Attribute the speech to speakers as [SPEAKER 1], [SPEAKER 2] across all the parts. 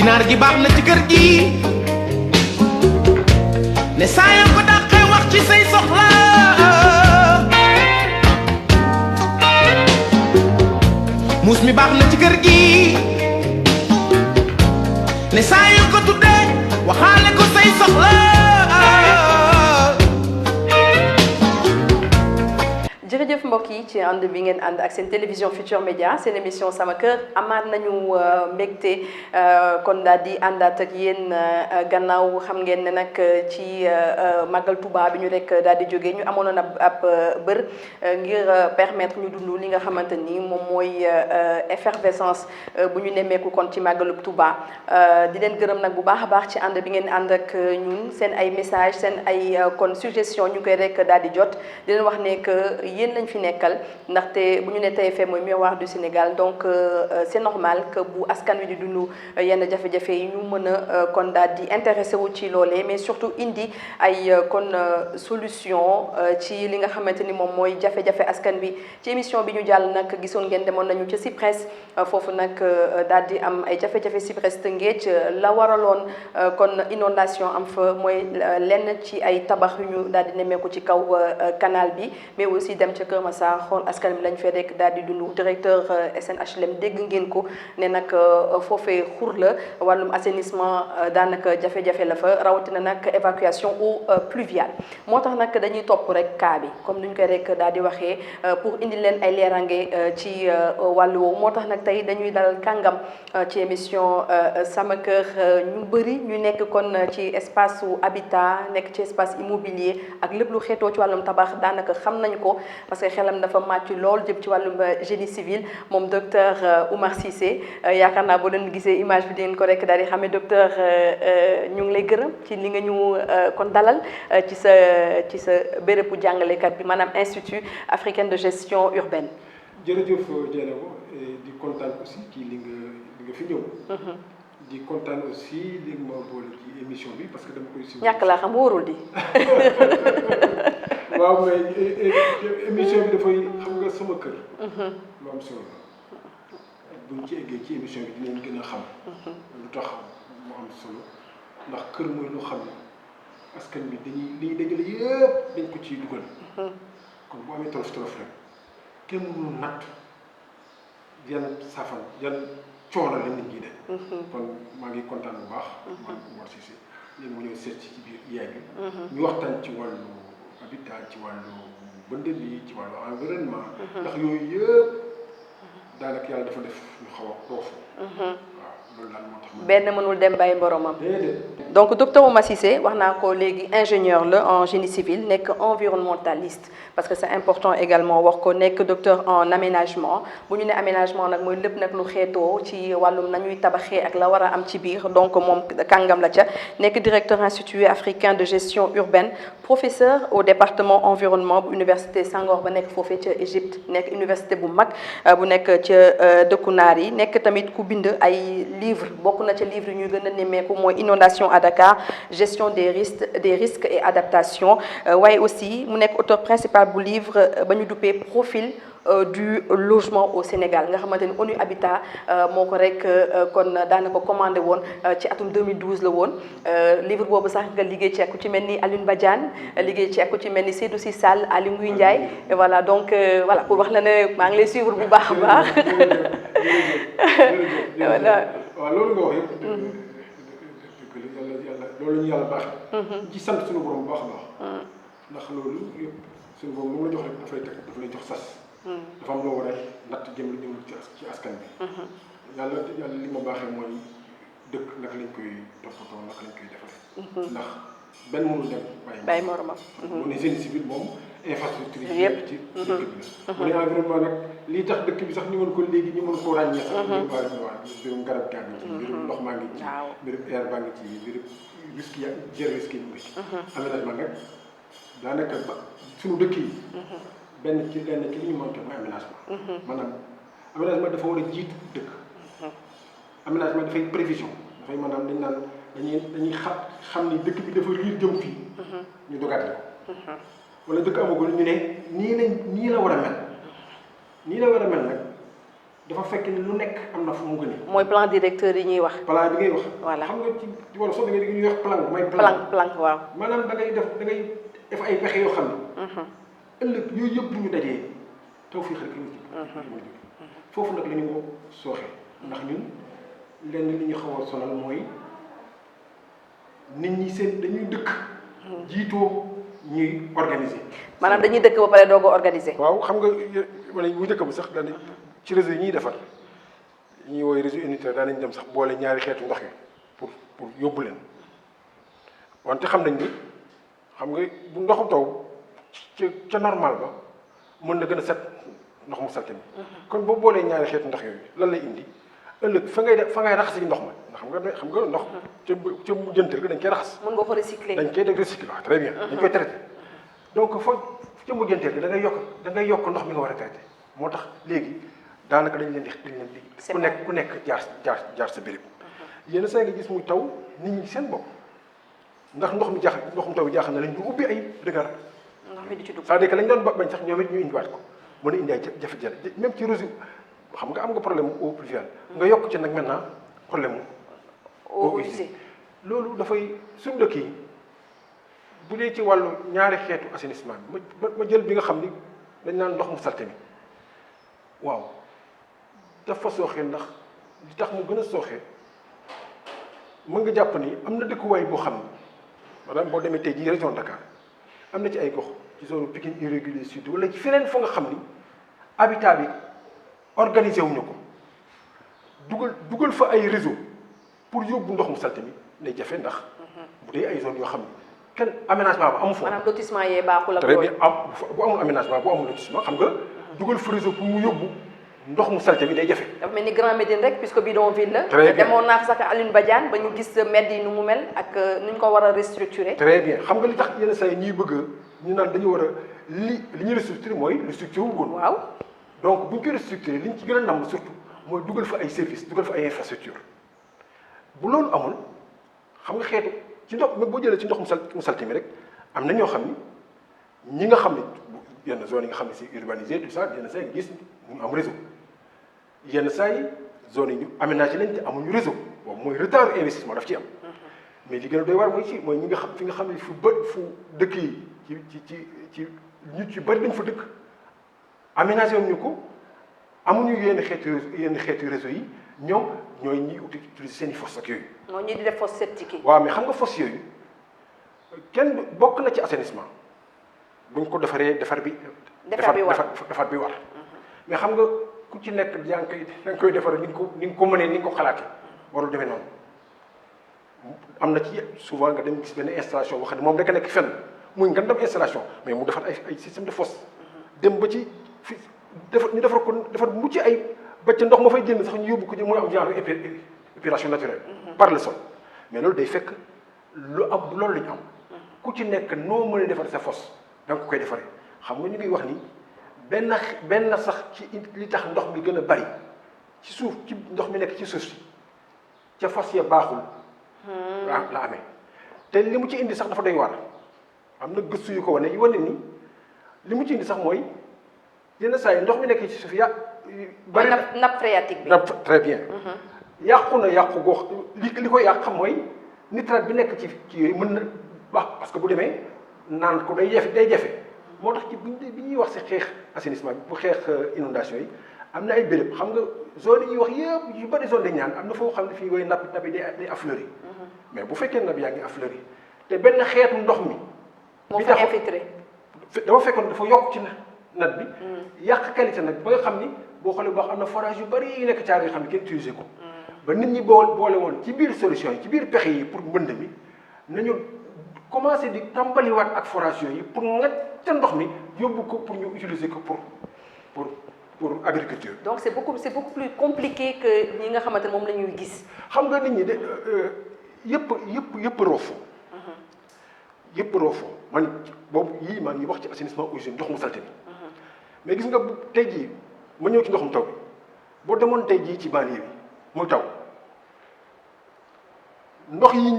[SPEAKER 1] ginaar gi baax na ci kër gi ne saa yoo ko dàqee wax ci say soxla muus mi baax na ci kër gi ne saa yoo ko tuddee waxaale ko say soxla.
[SPEAKER 2] jërëjëf mbokk yi ci ànd bi ngeen ànd ak seen télévision Futurs Médias seen émission sama kër amaat nañu mbégte kon daal di àndaat ak yéen gannaaw xam ngeen ne nag ci màggal Touba bi ñu rek daal di jógee ñu amoon ab bër ngir permettre ñu dund li nga xamante ni moom mooy effervescence bu ñu nemmeeku kon ci màggalu Touba di leen gërëm nag bu baax a baax ci ànd bi ngeen ànd ak ñun seen ay message seen ay kon suggestion ñu koy rek daal di jot di leen wax ne que yéen lañ fi nekkal ndaxte bu ñu ne TFM mooy miroir du Sénégal donc c'est normal que bu askan wi di dund yenn jafe-jafe yi ñu mën a kon daal di intéressé wu ci loolee mais surtout indi ay kon solution ci li nga xamante ni moom mooy jafe-jafe askan bi ci émission bi ñu jàll nag gisoon ngeen demoon nañu ca Cyprès foofu nag daal di am ay jafe-jafe Cyprès Tëngéej la waraloon kon inondation am fa mooy lenn ci ay tabax yu ñu daal di nemmeeku ci kaw canal bi mais aussi dem ca Kër Massar xool askan bi lañ fee rek daal di dund directeur SNHLM dégg ngeen ko ne nag foofee xur la wàllum assainissement daanaka jafe-jafe la fa rawatina nag évacuation eau pluviale moo tax nag dañuy topp rek cas bi comme ni ñu koy rek daal di waxee pour indi leen ay leerange ci wàllu woowu moo tax nag tey dañuy dalal kàngam ci émission sama kër ñu bëri ñu nekk kon ci espace su habitat nekk ci espace immobilier ak lépp lu xeetoo ci wàllum tabax daanaka xam nañu ko parce que xelam dafa màcc lool jëm ci wàllum génie civil moom docteur Oumar Cissé yaakaar naa boo leen gisee image bi di ngeen ko rek daal di xamee docteur ñu ngi lay gërëm ci li nga ñu kon dalal ci sa bérébu jàngalekat bi maanaam Institut africain de gestion urbaine.
[SPEAKER 3] jërëjëf Dieynaba di kontaan aussi ci li nga fi ñëw. di kontaan aussi li nga ma boole ci émission bi parce que dama koy.
[SPEAKER 2] ñàkk laa xam wóorul di.
[SPEAKER 3] waaw mais émission bi dafay xam nga sama kër. lu am solo la buñ ci eggee ci émission bi dinañ gën a xam. lu tax mu am solo ndax kër mooy lu xam ne askan bi dañuy liy dajale yëpp dañ ko ciy dugal. kon bu amee tolof tolof rek kenn mënul natt yan safan yan coono la nit ñi de. kon maa ngi kontaan bu baax. man Oumar Cissé léegi mu ñëw seet ci biir yaay bi. ñu waxtaan ci wàllu habitat ci wàllu bënd bi ci wàllu environnement. ndax yooyu yëpp daanaka yàlla dafa def ñu xaw a roofu. waaw loolu daal moo tax.
[SPEAKER 2] benn mënul dem bàyyi boromam.
[SPEAKER 3] déedéet.
[SPEAKER 2] donc docteur Oumar Cissé wax naa ko léegi ingénieur la en génie civil nekk environnementaliste parce que c'est important également wax ko nekk docteur en aménagement bu ñu ne aménagement nag mooy lépp nag lu xeetoo ci wàllum nañuy tabaxee ak la war a am ci biir donc moom kàngam la ca nekk directeur institut africain de gestion urbaine professeur au département environnement bu université Senghor ba nekk foofee ca Égypte nekk université bu mag bu nekk ca dëkku naar yi nekk tamit ku bind ay livre bokk na ca livre yi ñuy gën a nemmeeku mooy inondation à Dakar gestion des risques et adaptation waaye aussi mu nekk auteur principal bu livre ba ñu duppee profil du logement au Sénégal nga xamante ni ONU Habitat moo ko rek kon daanaka commandé woon ci atum 2012 la woon livre boobu sax nga liggéey ci ak ku ci mel ni Alioune Badiane liggéey ci ak ku ci mel ni Seydou Sy Sall Aly Ngouille Ndiaye voilà donc voilà pour wax la ne maa ngi lay suivre bu baax a baax.
[SPEAKER 3] voilà waaw loolu nga wax yëpp. yàlla loolu ñu yàlla baaxee. ci sant suñu borom bu baax a baax. ndax loolu yëpp suñu borom lu mu la jox rek daf lay jox sas. dafa am loo war a natt jëm ci askan bi. yàlla li ma baaxee mooy dëkk naka lañ koy toppatoo naka lañ koy defaree. ndax benn mënul dem bàyyi moromam. bu ne génie civil moom infrastructure yi yëpp ci dëkk bi la. bu ne environnement nag lii tax dëkk bi sax ñu mën ko léegi ñu mën koo ràññee sax. mbirum garab gaa ngi ci. mbirum ndox maa ngi ci. mbirum air baa ngi ci mbirum risque yi jël risque yi mu ngi ci. aménagement nag daanaka ba suñu dëkk yi. benn ci lenn ci li ñu monté mooy aménagement. maanaam aménagement dafa war a jiitu dëkk. aménagement dafay prévision dafay maanaam dañ naan dañuy xam ni dëkk bi dafa riir jëm fii. ñu dogaat ko. wala dëkk amagul ñu ne nii la war a mel nii la war a mel nag dafa fekk ni lu nekk am na fu mu gënee.
[SPEAKER 2] mooy plan directeur yi ñuy wax.
[SPEAKER 3] plan bi ngay wax.
[SPEAKER 2] voilà
[SPEAKER 3] xam nga ci wala soo da ngay ñuy wax plan mooy.
[SPEAKER 2] plan waaw.
[SPEAKER 3] maanaam da ngay def ay pexe yoo xam ne. ëllëg yooyu yëpp bu ñu dajee taw fii xel ki foofu nag la ñu sooxee ndax ñun lenn li ñu xaw a sonal mooy nit ñi seen dañuy dëkk. jiitoo ñuy organiser.
[SPEAKER 2] maanaam dañuy dëkk ba pare doog a organiser.
[SPEAKER 3] waaw xam nga wala bu njëkk ba sax daanaka ci réseau yi ñuy defar ñuy woowee réseau unitaire daanañ dem sax boole ñaari xeetu ndox yi pour yóbbu leen wante xam nañ ni xam nga bu ndoxu taw ca normal ba mën na gën a set ndox mu salte mi. kon boo boolee ñaari xeetu ndox yooyu lan lay indi ëllëg fa ngay raxas ndox ma ndax xam nga ndox ca mujjantal ga dañ koy raxas.
[SPEAKER 2] mën nga ko recycler.
[SPEAKER 3] dañ koy def recycler waaw très bien. dañ koy traité donc foo ca mujjantal ga da ngay yokk ndox mi nga war a traité moo tax léegi daanaka dañ leen di ku nekk jaar sa béréb. yenn saa nga gis muy taw nit ñi seen bopp ndax ndoxum taw bi jaaxal na lañ ñu ubbi ay dëgër.
[SPEAKER 2] ndox mi di ci dugg
[SPEAKER 3] c'est-à-dire que lañ doon bañ sax ñoom it ñu indiwaat ko mën a indi ay jafe-jafe même ci réseau xam nga am nga problème eau pluviale nga yokk ci nag maintenant problème eau usée loolu dafay suñu dëkk yi bu dee ci wàllu ñaari xeetu assainissement bi ma jël bi nga xam ni dañ naan ndox mu salte mi waaw dafa sooxee ndax li tax mu gën a sooxee mën nga jàpp ni am na dëkkuwaay boo xam ni maanaam boo demee tey jii région Dakar am na ci ay gox ci zone Pikine irrégulier sud wala ci feneen fa nga xam ni habitat bi organisé wuñu ko dugal fa ay réseau pour yóbbu ndox mu salte mi day jafe ndax bu dee ay zone yoo xam ni kenn aménagement ba amu fa. maanaam
[SPEAKER 2] lotissement yee baaxul ak
[SPEAKER 3] très bien bu amul aménagement bu amul lotissement xam nga dugal fa réseau pour mu yóbbu ndox mu salte mi day jafe.
[SPEAKER 2] dafa mel ni Grand Médine rek puisque bidonville la.
[SPEAKER 3] très bien
[SPEAKER 2] demoon naa fa sax Alioune Badiane ba ñu gis mbedd yi nu mu mel ak nu ñu ko war a restructurer.
[SPEAKER 3] très bien xam nga li tax yenn saa yi ñuy bëgg ñu naan dañu war a li ñuy restructurer mooy restructurer wu woon.
[SPEAKER 2] waaw
[SPEAKER 3] donc bu ñu koy restructurer li ñu ci gën a namm surtout mooy dugal fa ay services dugal fa ay infrastructure bu loolu amul xam nga xeetu ci ndox boo jëlee ci ndox mu salte mi rek am na ñoo xam ni ñi nga xam ne yenn zone yi nga xam ne c'est urbanisé tout ça yenn saa yi gis ñu am réseau yenn saa yi zone yi ñu aménagé lañ te amuñu réseau boobu mooy retard investissement daf ci am mais li gën a doy war mooy ñi nga xam fi nga xam ne fu dëkk yi ci nit yu bëri dañ fa dëkk aménagé wuñu ko amuñu yenn xeetu réseau yi ñoom ñooy ñi utiliser seen i fosse ak yooyu.
[SPEAKER 2] moo ñi di def fosse septique yi.
[SPEAKER 3] waaw mais xam nga fosse yooyu kenn bokk na ci assainissement buñ ko defaree defar bi war mais xam nga ku ci nekk yaa ngi koy defar ni nga ko mënee ni nga ko xalaatee warul demee noonu am na ci souvent nga dem gis benn installation boo xam ne moom rek a nekk fenn muy nga dem installation mais mu defar ay système de fosse dem ba ci ñu defar ko defar bu mucc ay ba ca ndox ma fay génn sax ñu yóbbu ko ci muy am genre épuration naturelle par le sol mais loolu day fekk loolu la ñu am ku ci nekk noo mën a defar sa fosse da nga ko koy defaree xam nga ñu ngi wax ni benn sax ci li tax ndox mi gën a bari ci suuf ci ndox mi nekk ci suuf si ca fosse ya baaxul la amee te li mu ci indi sax dafa doy waar am na gëstu yu ko wane ni li mu ci indi sax mooy yenn saa yi ndox mi nekk ci suuf bari
[SPEAKER 2] nappe phréatique bi.
[SPEAKER 3] nappe très bien. yàqu gox li koy yàq xam mooy nitrate bi nekk ci yooyu mën na baax parce que bu demee naan ko day jafe moo tax ci bi ñuy wax si xeex assainissement bi bu xeex inondation yi am na ay béréb xam nga zone yi ñuy wax yëpp yu bari zone dañ ñaan am na foo xam ne fii napp yi day affleuré mais bu fekkee napp yaa ngi affleuré te benn xeetu ndox mi.
[SPEAKER 2] moo fa infiltré.
[SPEAKER 3] dafa fekkoon dafa yokk ci nat bi. yàq qualité nag ba nga xam ni boo xoolee boo am na forage yu bari yu nekk caar yoo xam ne kenn utilisé ko. ba nit ñi boole woon ci biir solution yi ci biir pexe yi pour mbënd mi nañu commencé di tàmbaliwaat ak forage yooyu pour nga ca ndox mi yóbbu ko pour ñu utiliser ko pour agriculture.
[SPEAKER 2] donc c'est beaucoup plus compliqué que ñi nga xamante ne moom la ñuy gis.
[SPEAKER 3] xam nga nit ñi de yëpp roofoo. yëpp roofoo man boobu yii maa ngi wax ci assainissement eaux usées ndox mu salte bi mais gis nga tey jii ma ñëw ci ndoxum taw bi boo demoon tey jii ci banlieue bi muy taw ndox yi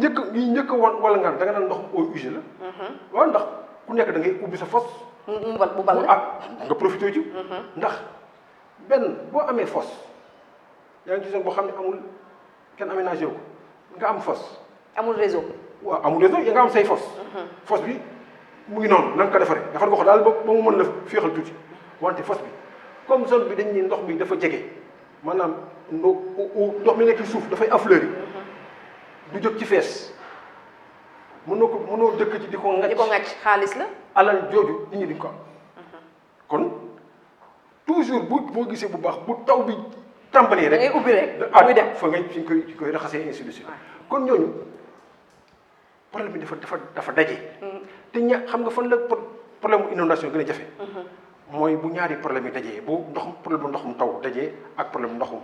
[SPEAKER 3] njëkk wala nga da nga naan ndox eaux usées la. waaw ndax ku nekk da ngay ubbi sa fosse.
[SPEAKER 2] mu bal
[SPEAKER 3] nga profité ci. ndax benn boo amee fosse yaa ngi ci zone boo xam ne amul kenn aménagé wu ko nga am fosse.
[SPEAKER 2] amul réseau.
[SPEAKER 3] waaw amul réseau ya nga am say fosse. fosse bi mu ngi noonu na nga ko defaree defar nga ko daal ba mu mën la féexal tuuti wante fosse bi comme zone bi dañ ne ndox bi dafa jege maanaam ndox mi nekk ci suuf dafay affleur yi du jóg ci fees mënoo dëkk ci di ko ŋàcc
[SPEAKER 2] xaalis la.
[SPEAKER 3] alal jooju nit ñi duñ ko am kon toujours boo gisee bu baax bu taw bi tàmbalee rek.
[SPEAKER 2] da ngay ubbi rek muy dem
[SPEAKER 3] fa ngay fi koy raxasee ainsi de suite kon ñooñu problème bi dafa daje. te xam nga fan la problème mu inondation gën a jafe. mooy bu ñaari problème yi dajee bu ndoxum taw dajee ak problème ndoxum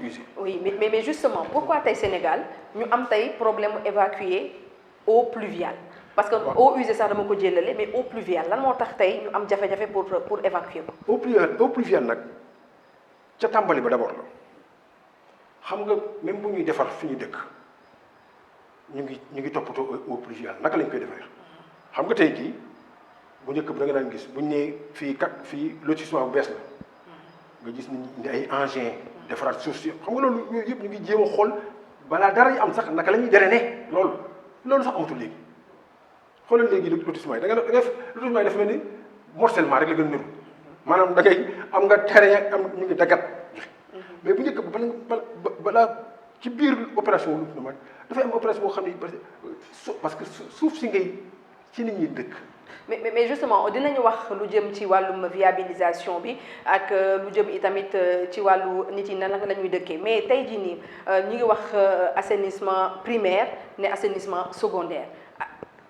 [SPEAKER 3] usé.
[SPEAKER 2] oui mais justement pourquoi tey Sénégal ñu am tey problème mu évacuer eau pluviale. parce que eau usée sax dama ko jëlale mais eau pluviale lan moo tax tey ñu am jafe-jafe pour évacuer ko.
[SPEAKER 3] eau pluviale nag ca tàmbali ba d'abord la xam nga même bu ñuy defar fi ñu dëkk ñu ngi toppatoo eau pluviale naka lañ koy defee xam nga tey jii bu njëkk bi da nga daan gis buñ nee fii lotissement bu bees la nga gis ni ay engins defaraat suuf si xam nga loolu yooyu yëpp ñu ngi jéem a xool balaa dara yi am sax naka la ñuy drainer loolu sax amatul léegi. xoolal léegi lotissement yi da nga def lotissement yi dafa mel ni morcellement rek la gën a niru maanaam da ngay am nga terrain am ñu ngi dagat mais bu njëkk balaa ci biir opération lotissement dafay am opération boo xam ne parce que suuf si ngay ci nit ñi dëkk.
[SPEAKER 2] mais justement dinañu wax lu jëm ci wàllum viabilisation bi ak lu jëm itamit ci wàllu nit yi nan la ñuy dëkkee mais tey jii nii ñu ngi wax assainissement primaire ne assainissement secondaire.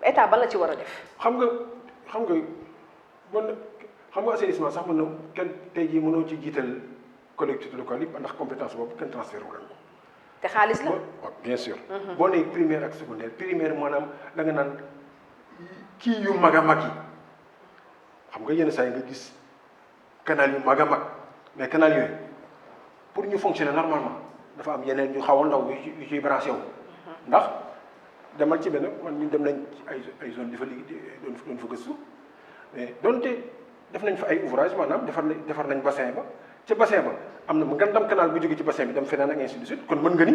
[SPEAKER 2] état ban la ci war a def.
[SPEAKER 3] xam nga assainissement sax mën na kenn tey jii mënoo ci jiital collectivité locale yi ndax compétence boobu kenn transfert wu leen ko.
[SPEAKER 2] te xaalis la.
[SPEAKER 3] waaw bien sûr. boo nee primaire ak secondaire primaire maanaam da nga naan kii yu mag a mag yi xam nga yenn saa yi nga gis canal yu mag a mag mais canal yooyu pour ñu fonctionner normalement dafa am yeneen ñu xaw a ndaw yu ciy branché wu ndax. demal ci benn man ñu dem nañ ci ay zone di fa liggéey doon fa gëstu mais donte def nañ fa ay ouvrage maanaam defar nañ bassin ba ca bassin ba am na mu ngandam canal bu jóge ci bassin bi dem feneen ak ainsi de suite kon mën nga ni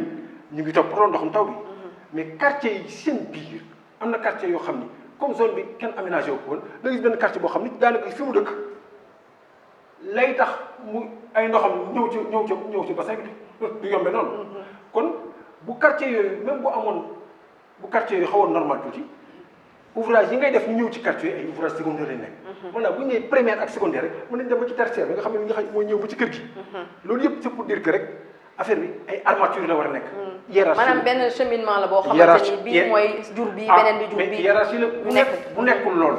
[SPEAKER 3] ñu ngi topp pour ndoxum taw bi mais quartier yi seen biir am na quartier yoo xam ni comme zone bi kenn aménagé wu ko woon da gis benn quartier boo xam ni daanaka fi mu dëkk lay tax mu ay ndoxam ñëw ci bassin bi du yombe noonu kon bu quartier yooyu même bu amoon bu quartier yi xawoon normal tuuti ouvrage yi ngay def ñu ñëw ci quartier ay ouvrage secondaire lañ nekk. maanaam bu ñu nee première ak secondaire rek mën nañ dem ba ci tertiaire bi nga xam ne li nga xam mooy ñëw ba ci kër gi. loolu yëpp c'est pour dire que rek affaire bi ay armature la war a nekk. hiérarchie
[SPEAKER 2] maanaam benn cheminement la boo xamante ni bii mooy jur bii beneen bi jur bii.
[SPEAKER 3] mais hiérarchie la bu nekkul loolu.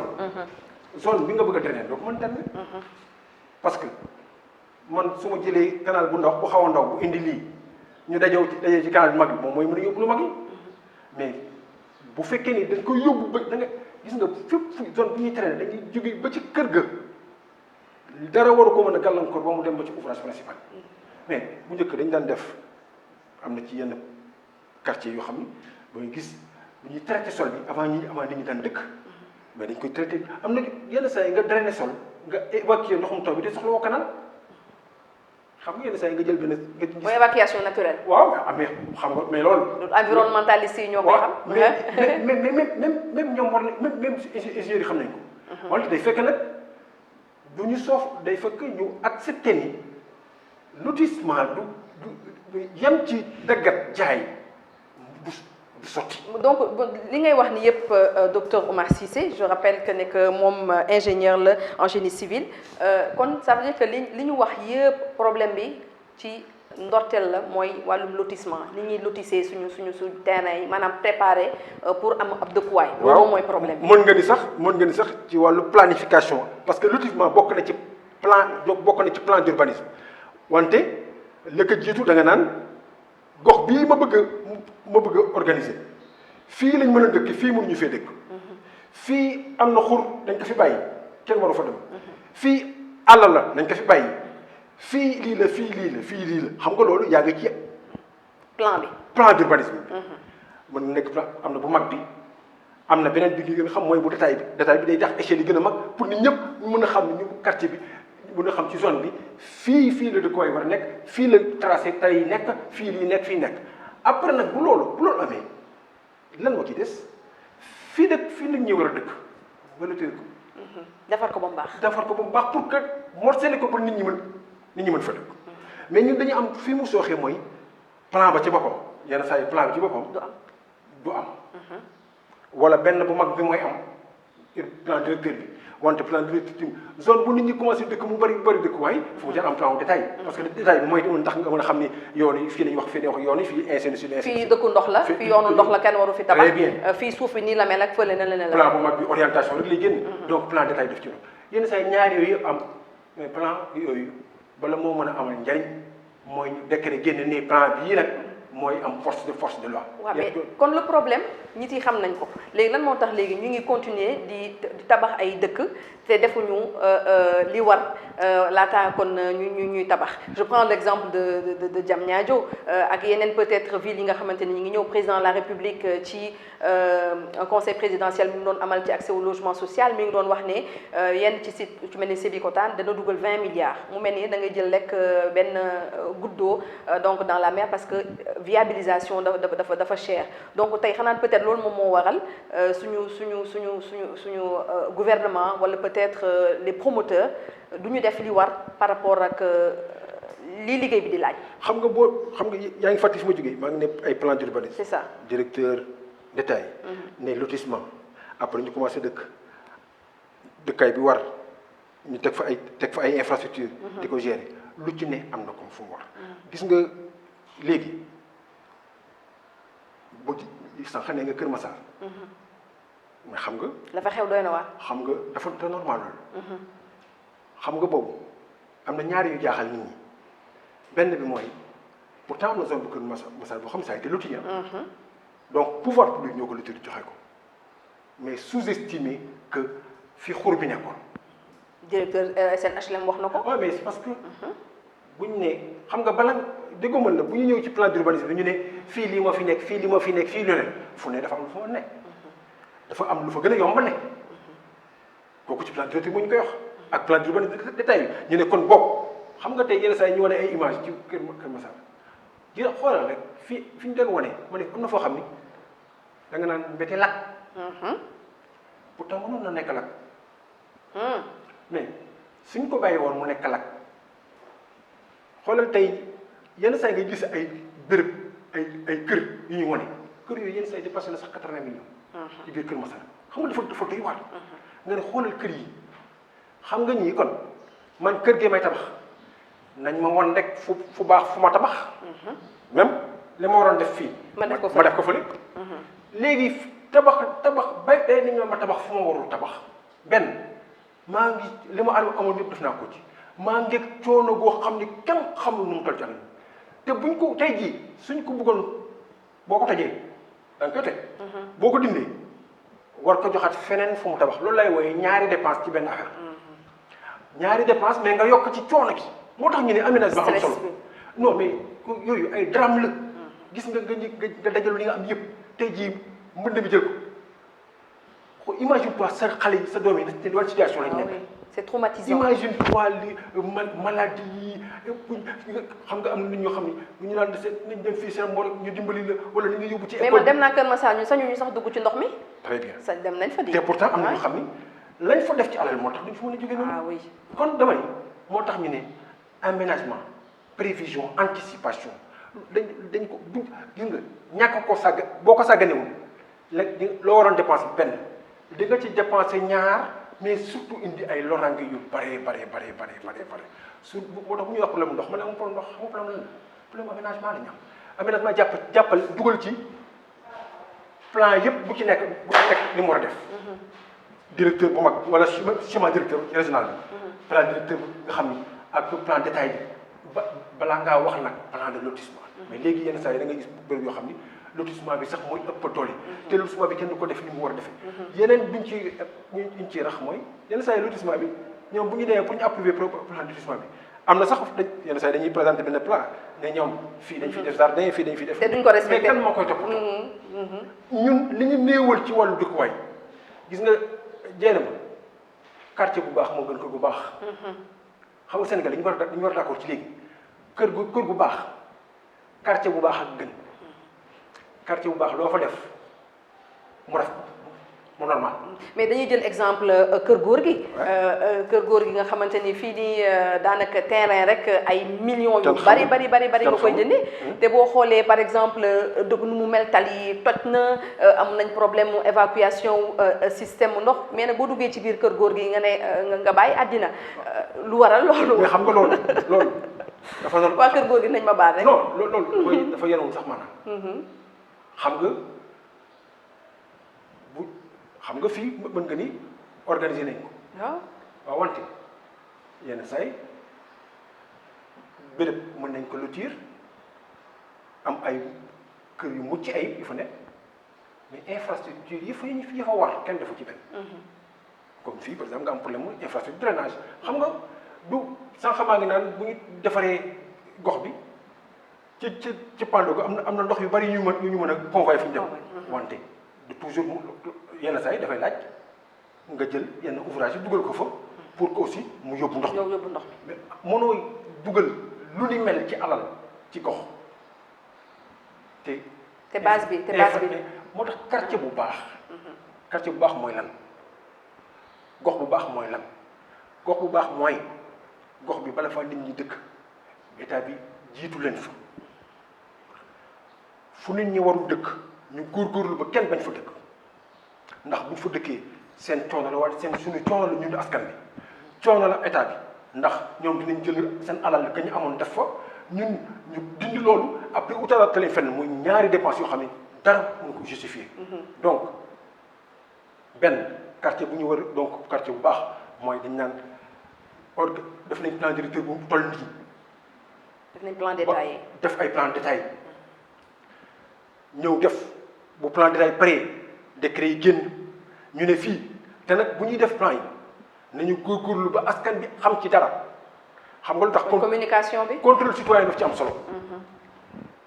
[SPEAKER 3] zone bi nga bëgg a drainer doo ko mën drainer. parce que man su ma jëlee canal bu ndaw bu xaw a ndaw bu indi lii ñu dajee ci canal bu mag bi moom mooy mën a yóbbu lu mag yi mais bu fekkee ni dañ koy yóbbu ba da nga gis nga fépp fu zone bi ñuy traîner dañuy jóge ba ci kër ga dara waru ko mën a gàllankoor ba mu dem ba ci ouvrage principal mais bu njëkk dañ daan def am na ci yenn quartier yoo xam ni booy gis bu ñuy traité sol bi avant nit ñi daan dëkk mais dañ koy traité am na yenn saa yi nga drainer sol nga évacuer ndoxum taw bi te soxla woo canal xam nga yenn saa yi nga jël benn.
[SPEAKER 2] mooy évacuation naturelle.
[SPEAKER 3] waaw mais xam nga mais loolu.
[SPEAKER 2] environnementaliste yi ñoo koy xam.
[SPEAKER 3] mais même ñoom war nañ même ingénieurs yi xam nañ ko. wante day fekk nag du ñu soof day fekk ñu accepté ni lotissement du yem ci daggat jaay du sotti.
[SPEAKER 2] donc li ngay wax ni yëpp docteur Oumar Cissé je rappelle que ne que moom ingénieur la en génie civil kon ça veut dire que li ñu wax yëpp problème bi ci ndorteel la mooy wàllum lotissement ni ñuy lotissé suñu terrain yi maanaam préparé pour am ab dëkkuwaay. loolu moom mooy problème bi.
[SPEAKER 3] mën nga ni sax ci wàllu planification parce que lotissement bokk na ci plan d'urbanisme wante la ko jiitu da nga naan gox bii ma bëgg a organiser fii lañ mën a dëkk fii mënuñu fee dëkk fii am na xur dañ ko fi bàyyi kenn waru fa dem fii àll la dañ ko fi bàyyi fii lii la xam nga loolu yaa ngi ci plan d'urbanisme mën na nekk plan am na bu mag bi am na beneen bi li ngeen xam mooy bu détail bi day tax échelle yi gën a mag pour nit ñëpp ñu mën a xam ne ñu quartier bi bu xam ci zone bi fii la dëkkuwaay war a nekk fii la tracé tay nekk fii lii nekk fii nekk après nag bu loolu amee lan moo ci des fii nit ñi war a dëkk wala tëj ko.
[SPEAKER 2] defar ko ba mu baax.
[SPEAKER 3] defar ko ba mu baax pour que morcelé ko ba nit ñi mën fa dëkk mais ñun dañu am fi mu sooxee mooy plan ba ci boppam yenn saa yi plan bi ci boppam. du am. wala benn bu mag bi mooy am plan directeur bi wante plan directeur zone bu nit ñi commencé dëkk mu bëri dëkk waaye fu mu jar am plan détail parce que détail bi mooy tax nga mën a xam ni yoon yi fii lañu wax fii dañuy wax yoon yi fii ainsi fii
[SPEAKER 2] dëkku ndox la fii yoonu ndox la kenn waru fi tabax.
[SPEAKER 3] très bien
[SPEAKER 2] fii suuf bi nii la mel ak fële na la
[SPEAKER 3] plan bu mag bi orientation rek lay génn. donc plan détail def ci loolu yenn saa yi ñaar yooyu am mais plan yooyu bala moo mën a amal njariñ mooy ñu décret génn nii plan bii nag mooy am force de loi.
[SPEAKER 2] waaw mais kon le problème nit yi xam nañ ko léegi lan moo tax léegi ñu ngi continuer di tabax ay dëkk te defuñu li war laata kon ñuy tabax je prends l'exemple de Diamniadio ak yeneen peut-être ville yi nga xamante ni ñu ngi ñëw président de la République ci un conseil présidentiel mi ngi doon amal ci accès au logement social mi ngi doon wax ne yenn ci site ci mel ni Sébikotane dana dugal 20 milliards mu mel ni da ngay jël rek benn goutte d'eau donc dans la mer parce que viabilisation dafa cher donc tey xanaa peut-être loolu moom moo waral suñu gouvernement wala peut-être les promoteurs du ñu def li war par rapport ak lii liggéey bi di laaj.
[SPEAKER 3] xam nga yaa ngi fàttali fi ma jógee maa ngi ne ay plan d'urbanisme.
[SPEAKER 2] c'est ça
[SPEAKER 3] directeur détail. ne lotissement après ñu commencé dëkkaay bi war ñu teg fa ay infrastructure di ko gérer lu ci ne am na comme fu mu war. gis nga léegi boo ci sànq ne nga Kër Massar. mais xam nga.
[SPEAKER 2] dafa xew doy na waar.
[SPEAKER 3] xam nga dafa normal loolu. xam nga boobu am na ñaari yu jaaxal nit ñi benn bi mooy pourtant am na zone bu Kër Massar boo xam saa été loti donc pouvoir public ñoo ko loti joxe ko mais sous-estimer que fi xur bi nekkoon.
[SPEAKER 2] directeur SNHLM wax na ko.
[SPEAKER 3] waaw mais c'est parce que bu ñu ne xam nga bala déggoo mën na bu ñu ñëw ci plan d'urbanisme bi ñu ne fii lii moo fi nekk fii lii moo fi nekk fii lu ne fu ne dafa am lu fa nekk. dafa am lu fa gën a yomb ne kooku ci plan directeur moo ñu koy wax ak plan d'urbanisme détail bi ñu ne kon bokk xam nga tey yenn saa yi ñu wane ay image ci Kër Massar di xoolal rek fi ñu doon wane ma ne am na foo xam ni da nga naan mbete lakk. pourtant mënoon na nekk lakk. mais suñ ko bàyyi woon mu nekk lakk xoolal tey yenn saa yi nga gis ay béréb ay kër yu ñu wane kër yooyu yenn saa yi dépassé na sax 80 millions. ci biir Kër Massar xam nga dafa doy waar. nga ne xoolal kër yi xam nga ñii kon man kër gi may tabax nañ ma won rek fu baax fu ma tabax. même li ma waroon def fii. ma def ko fële. léegi tabax bay day nañ ma tabax fu ma warul tabax benn maa ngi li ma amoon yëpp def naa ko ci maa ngi coono goo xam ni kenn xamul nu mu toll jàng te buñ ko tey jii suñ ko bëggoon boo ko tëjee da nga koy tëj. boo ko dindee war ko joxaat feneen fu mu tabax loolu lay wooye ñaari dépense ci benn affaire ñaari dépense mais nga yokk ci coono gi moo tax ñu ne aménagement am solo non mais yooyu ay drame la gis nga dajalu li nga am yëpp tey jii mbënd bi jël ko imagine toi sa xale yi sa doom yi te wàllu situation lañ nekk.
[SPEAKER 2] c'est traumatisant.
[SPEAKER 3] imagine toi li maladie yi xam nga am na nit ñoo xam ne bu ñu naan nañ dem fii seen mbooloo ñu dimbali la wala ni nga yóbbu ci école.
[SPEAKER 2] mais man dem naa Kër Massar ñu sañu ñu sax dugg ci ndox mi.
[SPEAKER 3] très bien
[SPEAKER 2] sañ dem nañ fa di.
[SPEAKER 3] te pourtant am na ñoo xam ni lañ fa def ci alal moo tax duñ fa mën a jógee noonu.
[SPEAKER 2] ah oui
[SPEAKER 3] kon dama ni moo tax ñu ne aménagement prévision anticipation dañ ko du gis nga ñàkk ko sàgg boo ko sàgganewul la loo waroon dépenser benn di nga ci dépenser ñaar. mais surtout indi ay loraange yu bare su moo tax bu ñuy wax problème ndox ma ne amul problème ndox amul problème lan problème aménagement la ñu am aménagement jàppal dugal ci plan yëpp bu ci nekk li mu war a def. directeur bu mag wala schéma directeur régional bi. plan directeur nga xam ni ak plan détail bi balaa ngaa wax nag plan de lotissement. mais léegi yenn saa yi da ngay gis bërëb yoo xam ni. lotissement bi sax mooy ëpp doole te lotissement bi kenn du ko def ni mu war a defee yeneen biñ ci rax mooy yenn saa yi lotissement bi ñoom bu ñu demee pour ñu approuver plan lotissement bi am na sax yenn saa yi dañuy présenter benn plan ne ñoom fii dañ fi def jardin fii dañ fi def
[SPEAKER 2] te duñ ko respecté
[SPEAKER 3] mais kan moo koy toppatoo ñun li ñu néewal ci wàllu dëkkuwaay gis nga jéena ma quartier bu baax moo gën ko bu baax xam nga Sénégal dañu war a d'accord ci léegi kër gu baax quartier bu baax ak gën quartier bu baax loo fa def mu def mu normal.
[SPEAKER 2] mais dañuy jël exemple kër góor gi. kër góor gi nga xamante ni fii nii daanaka terrain rek ay millions yu bari nga koy jëndi. te boo xoolee par exemple dëgg nu mu mel tali toj na am nañ problème mu évacuation système mu ndox mais nag boo duggee ci biir kër góor gi nga ne nga bàyyi àddina lu waral loolu.
[SPEAKER 3] mais xam nga loolu dafa doon.
[SPEAKER 2] waa kër góor gi nañ ma baal rek.
[SPEAKER 3] non loolu dafa yenoon sax maanaam. xam nga fii mën nga ni organiser nañ ko. waaw wante yenn say béréb mën nañ ko lotir am ay kër yu mucc ayib yu fa nekk mais infrastructure yi fa war kenn defu ci benn. comme fii par exemple nga am problème mu infrastructure drainage xam nga du sànq maa ngi naan bu ñu defaree gox bi ci Pandogo am na ndox yu bari yu ñu mën a convoyer fi ñu dem. wante de toujours yenn saa yi dafay laaj nga jël yenn ouvrage yi dugal ko fa pour que aussi mu yóbbu ndox mi mais mënoo dugal lu ni mel ci alal ci gox te
[SPEAKER 2] base bi
[SPEAKER 3] moo tax quartier bu baax mooy lan gox bu baax mooy lan gox bu baax mooy gox bi bala fa nit ñi dëkk état bi jiitu leen fa fu nit ñi warul dëkk ñu góorgóorlu ba kenn bañ fa dëkk ndax buñ fa dëkkee seen coono la wala suñu coono la ñun askan bi coono la état bi ndax ñoom dinañ jël seen alal ka ñu amoon def fa ñun ñu dindi loolu après utalaat leen fenn muy ñaari dépenses yoo xam ne dara mënu ko justifier. donc benn quartier bu ñu war donc quartier bu baax mooy dañ naan def nañ plan directeur bu toll nii.
[SPEAKER 2] def nañ plan détaillé.
[SPEAKER 3] def ay plan détaillé ñëw def bu plan détaillé pare décret yi génn ñu ne fii te nag bu ñuy def plan yi nañu góorgóorlu ba askan bi xam ci dara xam nga lu tax.
[SPEAKER 2] communication bi
[SPEAKER 3] contrôle citoyen daf ci am solo.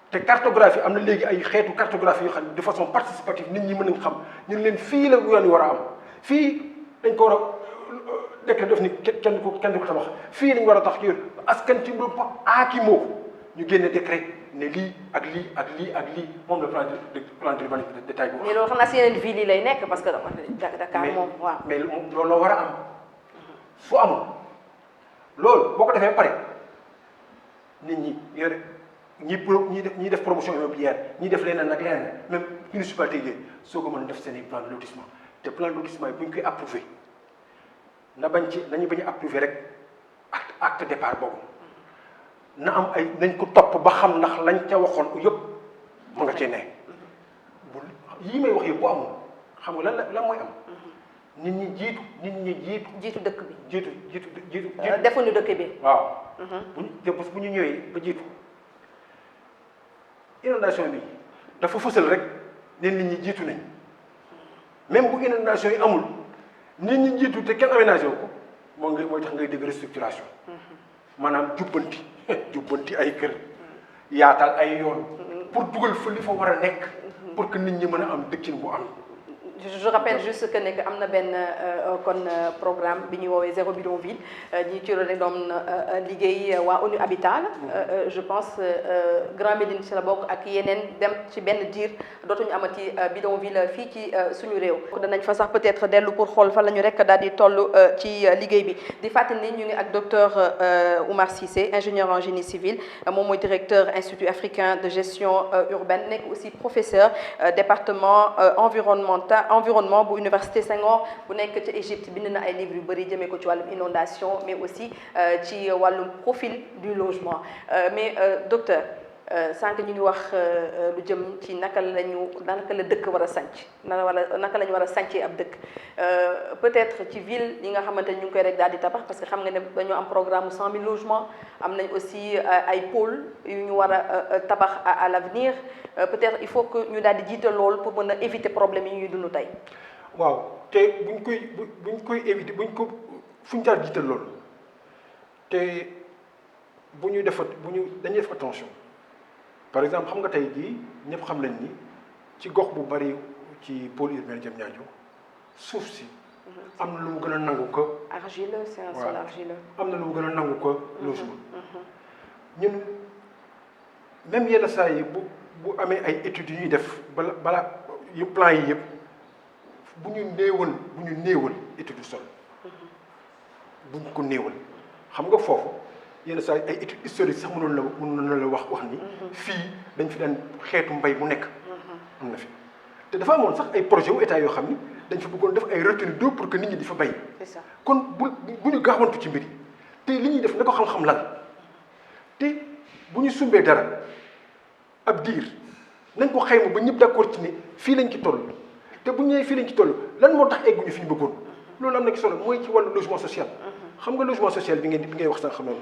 [SPEAKER 3] te cartographie am na léegi ay xeetu cartographie yoo xam ne de façon participative nit ñi mën nañ xam ñu leen fii la yoon yi war a am fii dañ ko war a décret def ni kenn du ko tabax fii lañ war a tax ci askan ci boppam aakimoo ko ñu génne décret ne lii ak lii ak lii ak lii moom la plan d'urbanisme de détail boobu.
[SPEAKER 2] mais loolu xanaa si yeneen ville yi lay nekk parce que Dakar moom waaw.
[SPEAKER 3] mais loolu la war a am su amul loolu boo ko defee pare nit ñi yore ñi def promotion immobilière ñi def leneen ak leneen même municipalité yi soo ko mën def seen i plan de lotissement te plan de lotissement yi bu ñu koy approuvé nañu bañ a approuvé rek acte départ boobu. na am ay nañ ko topp ba xam ndax lañ ca waxoon yëpp mu nga cee ne bu yii may wax yëpp bu amul xam nga lan mooy am. nit ñi jiitu dëkk bi. jiitu
[SPEAKER 2] defuñu dëkk bi.
[SPEAKER 3] waaw. bu ñu ñëwee ba jiitu inondation bi dafa fësal rek ne nit ñi jiitu nañ même bu inondation yi amul nit ñi jiitu te kenn aménagé wu ko mooy tax ngay dégg restructuration. maanaam jubbanti ay kër yaatal ay yoon pour dugal fa li fa war a nekk pour que nit ñi mën a am dëkkin bu am.
[SPEAKER 2] je rappelle juste que nekk am na benn kon programme bi ñuy woowee zéro bidonville ñi ci rek doon liggéey waa ONU Habitat je pense Grand Médine ci la bokk ak yeneen dem ci benn diir dootuñu amati bidonville fii ci suñu réew. danañ fa sax peut-être dellu pour xool fan la ñu rek daal di toll ci liggéey bi di fàttali ni ñu ngi ak docteur Oumar Cissé ingénieur en génie civil moom mooy directeur Institut africain de gestion urbaine nekk aussi professeur département environnement bu université Senghor bu nekk ci Égypte bind na ay livres yu bëri jëmee ko ci wàllum inondation mais aussi ci wàllum profil du logement mais docteur sànq ñu ngi wax lu jëm ci naka la dëkk war a sanc naka la ñu war a sancee ab dëkk peut-être ci ville yi nga xamante ni ñu ngi koy rek daal di tabax parce que xam nga ne dañoo am programme 100 000 logements am nañ aussi ay pôles yu ñu war a tabax à l'avenir peut-être il faut que ñu daal di jiital lool pour mën a éviter problème yi ñuy dund tey.
[SPEAKER 3] waaw te buñ koy éviter fu ñu daal jiital loolu te dañuy def attention. par exemple xam nga tey jii ñëpp xam nañ ni ci gox bu bari ci pôle urbain Diamniadio suuf si am na lu mu gën a nangu ko.
[SPEAKER 2] argileux, c'est un sol argileux.
[SPEAKER 3] am na lu mu gën a nangu ko logement. ñun même yenn saa yi bu amee ay études yu ñuy def bala yu plan yi yëpp bu ñu néewal étude sol. bu ñu ko néewal xam nga foofu yenn saa yi ay études historiques sax mënoon na la wax ni. fii dañ fi daan xeetu mbay mu nekk. am na fi te dafa amoon sax ay projet wu état yoo xam ni dañ fi bëggoon def ay retenue d'eau pour que nit ñi di fa bay.
[SPEAKER 2] c'est ça
[SPEAKER 3] kon bu ñu gaawantu ci mbir yi te li ñuy def na ko xam-xam lan te bu ñu sumbee dara ab diir nañ ko xayma ba ñëpp d'accord ci ne fii lañ ci toll te bu ñu nee fii lañ ci toll lan moo tax egguñu fi ñu bëggoon loolu am na ci solo mooy ci wàllu logement social. xam nga logement social bi ngay wax sànq noonu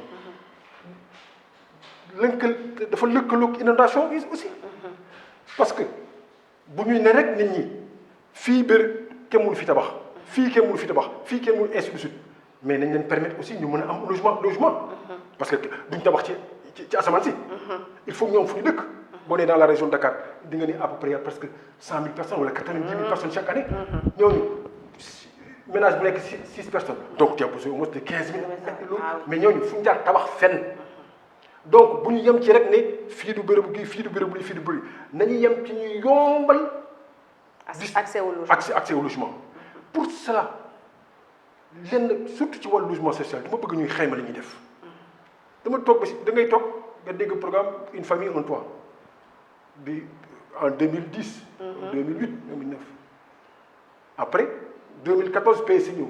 [SPEAKER 3] dafa lëkkaloog inondation aussi parce que bu ñuy ne rek nit ñi fii kenn mënu fi tabax fii kenn mënu fi tabax fii kenn mënu ainsi de suite mais nañ leen permettre aussi ñu mën a am logement parce que duñ tabax ci asamaan si il faut ñu am fu ñu dëkk boo nee dans la région de Dakar di nga ni à peu près presque 100 000 personnes wala 90 000 personnes chaque année ñooñu ménage bu nekk 6 personnes donc tu as besoin au moins de 15 000 mais ñooñu fu ñu jaar tabax fenn donc bu ñu yem ci rek ne fii du bërëb gi fii du bërëb li fii du bëri nañu yem ci ñu yombal
[SPEAKER 2] accès au logement.
[SPEAKER 3] Pour cela surtout ci wàllu logement social dama bëgg ñuy xayma li ñuy def dama toog ba si da ngay toog nga dégg programme une famille un toit bi en 2010. 2008 2009 après 2014 PSE ñëw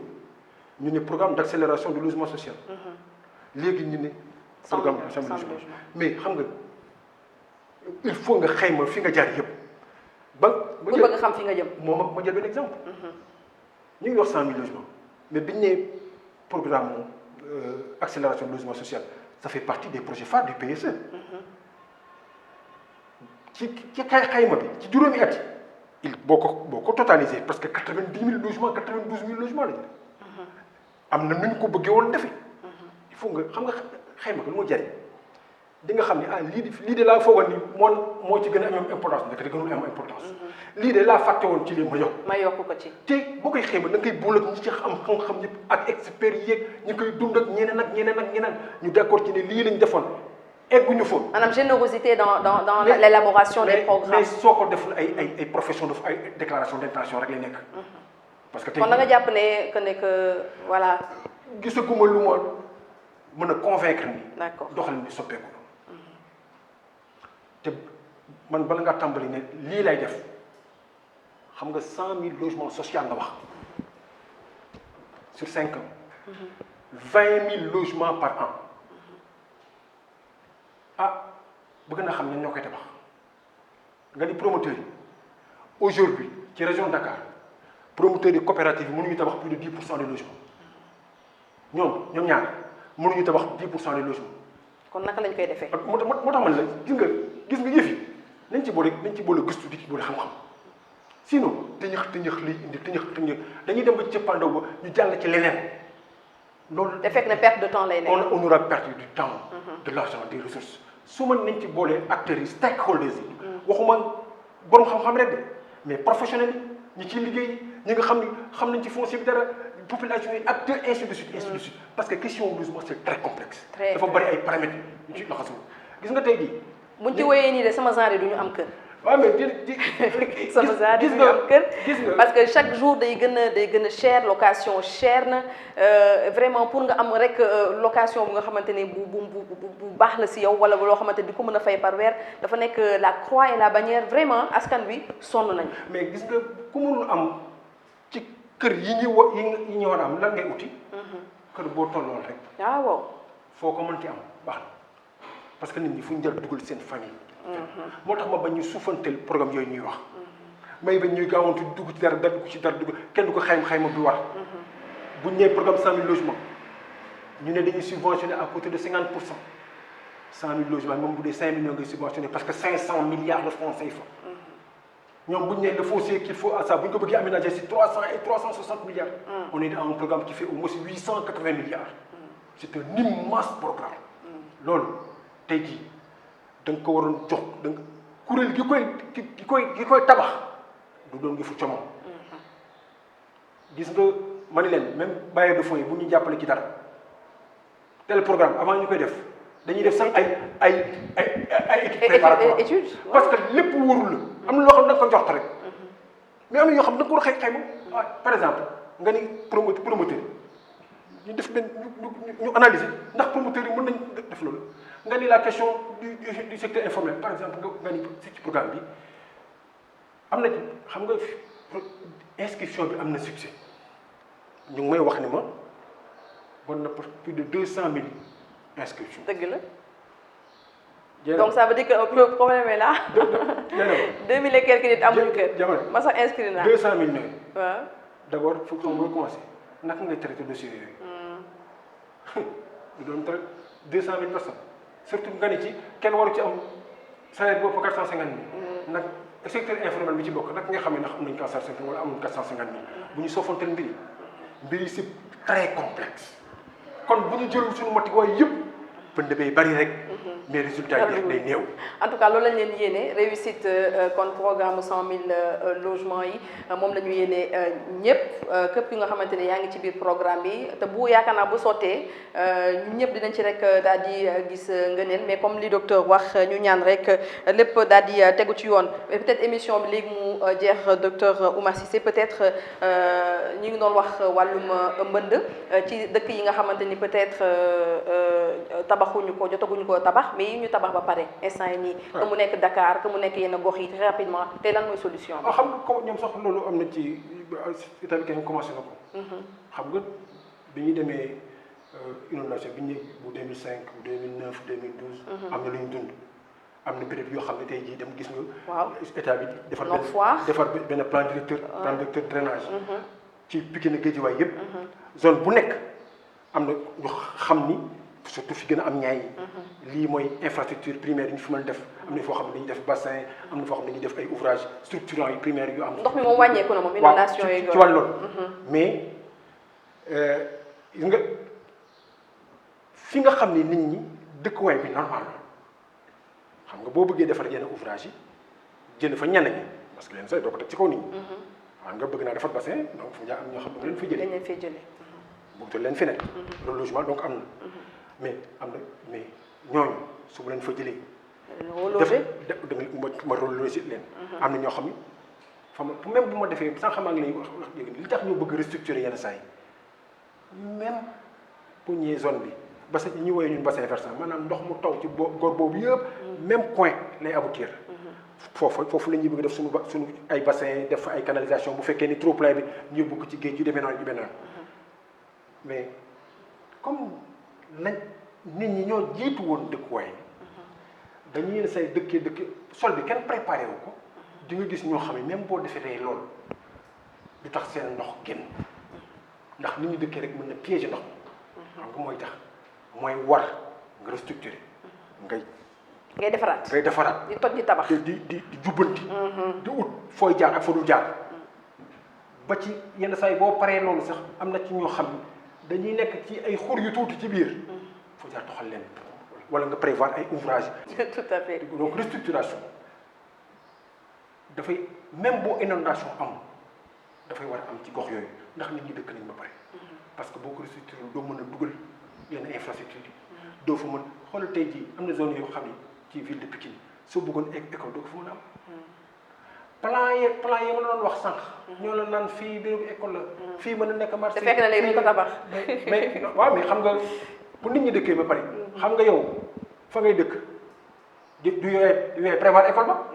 [SPEAKER 3] ñu ne programme d'accélération du logement social. léegi ñu ne programme de logement mais xam nga il faut nga xayma fi nga jaar yëpp.
[SPEAKER 2] bu bëgg xam fi nga jëm.
[SPEAKER 3] moom ma jël benn exemple. ñu ngi wax 100 000 logements mais biñ ne programme accélération du logement social ça fait partie des projets phares du PSE. ci xayma bi ci juróomi at yi boo ko totalisé parce que 90 000 logements 92 000 logements lañu. am na nu ñu ko bëggee woon defee. il faut nga xam nga xayma ko lu ma jariñ di nga xam ne lii de laa foogoon ni moo ci gën a am importance ndek di gënul am importance. lii de laa fàtte woon ci lii ma yokk
[SPEAKER 2] ko ci.
[SPEAKER 3] te boo koy xayma da nga koy boole ak ñi ci am xam-xam yëpp ak experts yeeg ñi koy dund ak ñeneen ñu d'accord ci ne lii lañ defoon egguñu fa.
[SPEAKER 2] maanaam générosité dans l'élaboration des programmes.
[SPEAKER 3] mais soo ko deful ay profession def ay déclaration d'intention rek lay nekk. parce que tey
[SPEAKER 2] kon da nga jàpp ne que voilà.
[SPEAKER 3] gisaguma lu ma mën a convaincre ni.
[SPEAKER 2] d'accord
[SPEAKER 3] doxalin bi soppeeku. te man bala ngaa tàmbali ne lii lay def xam nga 100 000 logements sociaux nga wax sur 5 ans. 20 000 logements par an. bëgg naa xam ne ñoo koy tabax nga ni promoteurs yi aujourd'hui ci région de Dakar promoteurs yi coopératives yi mënuñu tabax plus de 10% des logements ñoom ñaar mënuñu tabax 10% des logements.
[SPEAKER 2] kon naka lañ koy defee.
[SPEAKER 3] moo tax man la gis nga yëf yi nañ ci boole gëstu di ci boole xam-xam sinon tëñëx liy indi tëñëx dañuy dem ba ci cëppaandaw ba ñu jàll ci leneen loolu.
[SPEAKER 2] te fekk na perte de temps lay nekk.
[SPEAKER 3] on aura perdu du temps. de l'argent des ressources. su ma nañ ci boole acteurs yi stakeholders yi. waxuma borom xam-xam rek de mais professionnels yi ñi ciy liggéey ñi nga xam nañ ci foncier bi dara population yi acteurs ainsi de suite parce que question logement c'est très complexe. dafa bari ay paramètres yu ci laxasu gis nga tey jii.
[SPEAKER 2] buñ ci wéyee nii de sama genre du ñu am kër.
[SPEAKER 3] waaw mais
[SPEAKER 2] sama genre du ñu am kër parce que chaque jour day gën a cher location cher na vraiment pour nga am rek location bu nga xamante ne bu baax la si yow wala loo xamante di ko mën a fay par weer dafa nekk la croix et la bannière vraiment askan wi sonn nañu.
[SPEAKER 3] mais gis nga ku mënul am ci kër yi ñu war a am lan ngay uti. kër boo tolloon rek.
[SPEAKER 2] waaw.
[SPEAKER 3] foo ko mënti am baax na parce que nit ñi fu ñu jël dugal seen famille. moo tax ma bañ ñu suufanteel programme yooyu ñuy wax. may bañ ñuy gaawantu dugg ci dara dugg kenn du ko xayma bi war. bu ñu nee programme 100 000 logements ñu ne dañuy subventionné à côté de 50%. 100 000 logements moom bu dee 5 millions ngay subventionné parce que 500 milliards de francs CFA. ñoom bu ñu nee le foncier qu'il faut à ça bu ñu ko bëggee aménager si 300 et 360 milliards. on est dans un programme qui fait au moins 880 milliards. c'est un immense programme. loolu tey jii. da nga ko waroon jox da nga kuréel gi koy tabax du doon yëfu coomo. gis nga ma ni leen même bailleur de fonds yi bu ñu jàppale ci dara tel programme avant ñu koy def dañuy def sax ay études préparatoires parce que lépp wóorul la am na loo xam ne da nga ko jox rek mais am na yoo xam ne da nga ko war a xayma par exemple nga ni promoteur ñu def benn ñu analyser ndax promoteurs yi mën nañ def loolu nga ni la question du secteur informel par exemple nga ni ci programme bi am na xam nga inscription bi am na succès ñu ngi may wax ni ma war na plus de 200 000 inscriptions.
[SPEAKER 2] dëgg la. donc ça veut dire que le problème est là. 2000 et quelques nit amuñu kër.
[SPEAKER 3] jamono
[SPEAKER 2] ma sax inscrit naa.
[SPEAKER 3] 200 000 ñooy.
[SPEAKER 2] waaw
[SPEAKER 3] d' abord fu xam nga commencé naka ngay traité dossier yooyu. ñu doon traité 200 000 personnes surtout nga ne ci kenn waru ci am salaire boobu 450 000. nag secteur informel bi ci bokk nag nga xam ne ndax am nañu 450 000 wala amuñu 450 000 bu ñu soofantal mbir yi c'est très complexe kon bu ñu jëlul suñu matuwaay yëpp pënd bay bari rek. mais résultat yi day néew.
[SPEAKER 2] en tout cas loolu lañ leen yéene réussite kon programme 100 000 logements yi moom la ñu yéene ñëpp képp ki nga xamante ne yaa ngi ci biir programme bi te bu yaakaar naa bu sottee ñun ñëpp dinañ ci rek daal di gis ngëneel mais comme li docteur wax ñu ñaan rek lépp daal di tegu ci yoon peut-être émission bi léegi mu jeex docteur Oumar Cissé peut-être ñu ngi doon wax wàllum mbënd ci dëkk yi nga xamante ni peut-être tabaxuñu ko jotaguñu ko tabax mais yi ñu tabax ba pare instant yi nii que mu nekk Dakar que mu nekk yenn gox yi très rapidement te lan mooy solution bi.
[SPEAKER 3] xam nga comme ñoom sax loolu am na ci état bi kenn commencé na ko. xam nga bi ñu demee inondation bi ñu bu 2005 bu 2009 2012. am na lu ñu dund am na béréb yoo xam ne tey jii dem gis nga.
[SPEAKER 2] waaw
[SPEAKER 3] état bi defar benn plan directeur drainage. ci Pikine Guédiawaye yëpp. zone bu nekk am na ñu xam ni. surtout fi gën a am ñaay yi lii mooy infrastructure primaire yi ñu fi mën def am na foo xam ne dañuy def bassin am na foo xam ne dañuy def ay ouvrage structurants yi primaire yu am
[SPEAKER 2] ndox mi moom wàññeeku na moom inondation yi
[SPEAKER 3] ci wàllu loolu mais gis nga fi nga xam ne nit ñi dëkkuwaay bi normal la xam nga boo bëggee defar yenn ouvrage yi jënd fa ñenn ñi parce que yenn say doo ko teg ci kaw nit ñi xam nga bëgg naa defar bassin donc fu am ñoo xam ne leen fi jëlee bëgg leen fi nekk loolu logement donc am na mais am na mais ñooñu su ma leen fa jëlee. ma relogé leen. am na ñoo xam ne fa ma même bu ma defee sànq maa ngi lay wax li tax ñu bëgg restructurer yenn saa yi même bu ñëwee zone bi bassin ñu woowee ñun bassin versant maanaam ndox mu taw ci góor boobu yëpp. même point lay aboutir. foofu la ñuy bëgg def suñu ay bassin def fa ay canalisation bu fekkee ni trop plein bi ñu yóbbu ko ci géej yu demee noonu mais comme. nañ nit ñi ñoo jiitu woon dëkkuwaay dañuy yenn say dëkk sol bi kenn préparé wu ko di nga gis ñoo xam ne même boo defee tey loolu du tax seen ndox génn ndax nit ñi dëkkee rek mën na piéger ndox xam nga mooy tax mooy war nga restructurer ngay defaraat
[SPEAKER 2] di toj di tabax
[SPEAKER 3] di jubbanti di ut fooy jaar ak fa dul jaar ba ci yenn saa yi boo paree loolu sax am na ci ñoo xam ne dañuy nekk ci ay xur yu tuuti ci biir foo jaar toxal leen wala nga prévoir ay ouvrage
[SPEAKER 2] tout à fait
[SPEAKER 3] donc restructuration dafay même boo inondation am dafay war a am ci gox yooyu ndax nit ñi dëkk nañ ba pare parce que boo ko restructuré doo mën a dugal yenn infrastructure yi doo fa mën xoolal tey jii am na zone yoo xam ne ci ville de Pikine soo bëggoon école doo ko fa mën a am plan yi ma la doon wax sànq. ñoo la naan fii bérébu école la. fii mën na nekk marché.
[SPEAKER 2] te fekk na léegi ñu ko tabax.
[SPEAKER 3] mais waaw mais xam nga bu nit ñi dëkkee ba pare. xam nga yow fa ngay dëkk du yooyee prévoir école ba.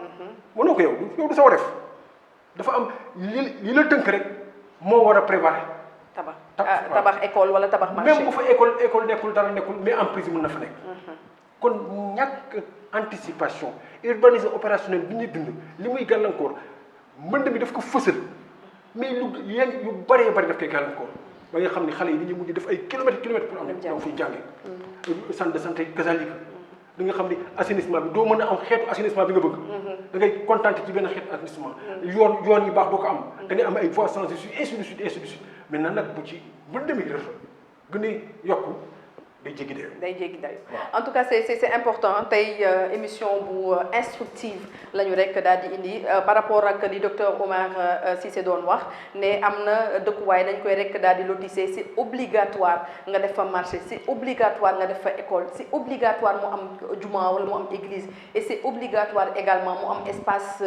[SPEAKER 3] mënoo ko yow du sa wareef dafa am li la tënk rek moo war a prévoir.
[SPEAKER 2] tabax école wala tabax marché.
[SPEAKER 3] même bu fa école nekkul dara nekkul mais en prise mën na fa nekk. kon ñàkk anticipation urbanisme opérationnel bi ñuy dund li muy gàllankoor mbënd mi daf ko fësal mais yu bëree bëri daf koy gàllankoor ba nga xam ne xale yi dañuy mujj def ay kilomètres pour am ñoom fiy jàngee centre de santé kazalika da nga xam ni assainissement bi doo mën a am xeetu assainissement bi nga bëgg da ngay contenté ci benn xeetu assainissement yoon yi baax doo ko am da ngay am ay voies sans issue ainsi de suite maintenant nag bu ci mbënd mi gën a yokku day jéggi dayoo.
[SPEAKER 2] day jéggi dayo en tout cas c'est important tey émission bu instructive la ñu rek daal di indi par rapport ak li docteur Oumar Cissé doon wax ne am na dëkkuwaay dañ koy rek daal di lotisser c'est obligatoire nga def fa marché c'est obligatoire nga def fa école c'est obligatoire mu am juma wala mu am église et c'est obligatoire également mu am espace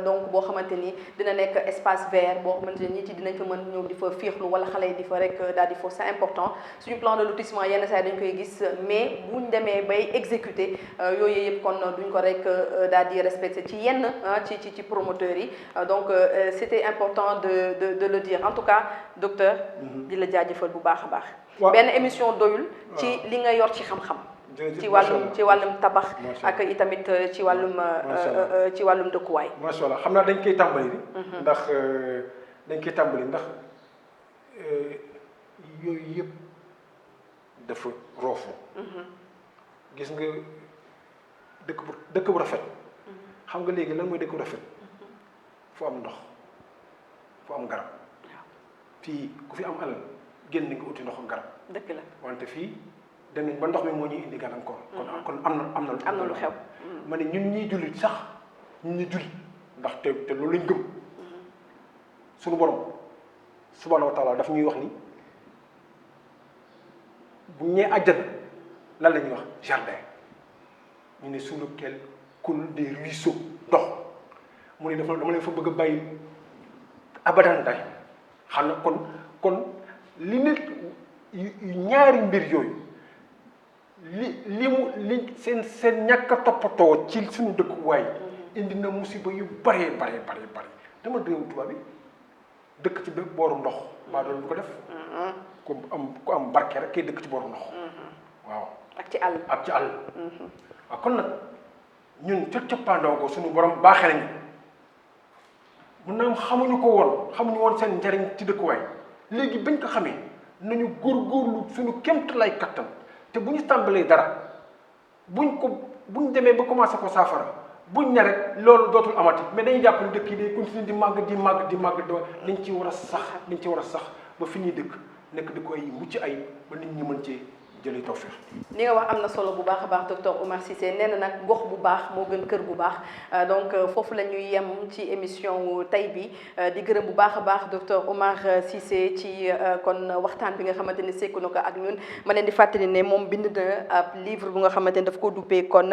[SPEAKER 2] donc boo xamante ni dina nekk espace vert boo xamante ni nit yi dinañ fa mën ñëw di fa fiixlu wala xale yi di fa rek daal di foofu c'est important suñu plan de lotissement yenn saa yi dañ koy gis mais buñ demee bay exécuter yooyu yëpp kon duñ ko rek daal di respecter ci yenn ci promoteurs yi donc c'était important de le dire en tout cas docteur di la jaajëfal bu baax a baax benn émission doyul ci li nga yor ci xam-xam ci wàllum tabax ak itamit ci wàllum dëkkuwaay
[SPEAKER 3] macha allah xam naa dañ koy tàmbali ndax yooyu yëpp dafa roofu gis nga dëkk bu rafet xam nga léegi lan mooy dëkk bu rafet fu am ndox fu am garab fii ku fi am alal génn nga uti ndox ak garab
[SPEAKER 2] dëkk la
[SPEAKER 3] wante fii dem nañ ba ndox mi moo ñuy indi gàllankoor kon am na lu xew ma ne ñun ñuy jullit sax ñun ñuy jullit ndax te loolu lañ gëm suñu borom subhanahu wa taala daf ñuy wax ni bu ñee àjjana lan la ñuy wax jardin ñu ne sous lequel coulent des ruisseaux ndox mu ne dama leen fa bëgg a bàyyi abadan day xam na kon li nit ñaari mbir yooyu li seen ñàkk a toppatoo ci suñu dëkkuwaay indi na musiba yu bare dama réew tubaab bi dëkk ci booru ndox maa doon du ko def ku am barke rek kay dëkk ci booru ndox waaw
[SPEAKER 2] ak ci àll
[SPEAKER 3] waaw kon nag ñun ca cappaandaw ko suñu borom baaxee nañu mun naa xamuñu woon seen njariñ ci dëkkuwaay léegi bañ ko xamee nañu góorgóorlu suñu kémt lay kattan te bu ñu tàmbalee dara buñ demee ba commencé ko saafara buñ ne rek loolu dootul amati mais dañuy jàpp ni dëkk yi day continuer di màgg liñ ci war a sax ba fi ñuy dëkk nekk dëkk ay mucc ay ba nit ñi mën cee jëlee tawfeex.
[SPEAKER 2] li nga wax am na solo bu baax a baax docteur Oumar Cissé nee na nag gox bu baax moo gën kër bu baax donc foofu la ñuy yem ci émission tey bi di gërëm bu baax a baax docteur Oumar Cissé ci kon waxtaan bi nga xamante ni sekku na ko ak ñun ma leen di fàttali ne moom bind na ab livre bu nga xamante ni daf ko duppee kon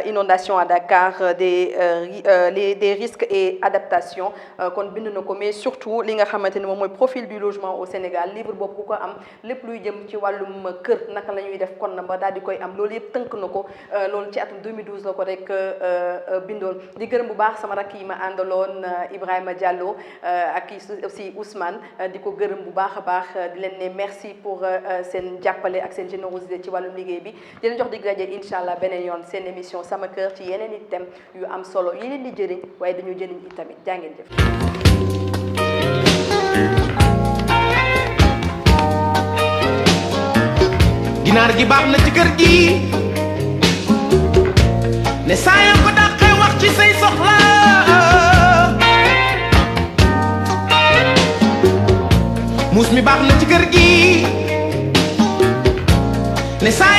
[SPEAKER 2] inondation à Dakar des risques et adaptations kon bind na ko mais surtout li nga xamante ni moom mooy profil du logement au Sénégal livre boobu ku ko am lépp luy jëm ci wàllum kër naka la ñuy def kon na ba daal di koy am loolu yëpp tënk na ko loolu ci atum 2012 la ko rek bindoon di gërëm bu baax sama rakk yi ma àndaloon Ibrahima Diallo ak aussi Ousmane di ko gërëm bu baax a baax di leen ne merci pour seen jàppale ak seen générosité ci wàllum liggéey bi di leen jox dig daje incha allah beneen yoon seen émission sama kër ci yeneen i thèmes yu am solo yi leen di jëriñ waaye dañu jëriñ itamit jaa ngeen jëf.
[SPEAKER 1] ginaar gi baax na ci kër gi ne saa yoo ko dàqee wax ci say soxla muus mi baax na ci kër gi ne saa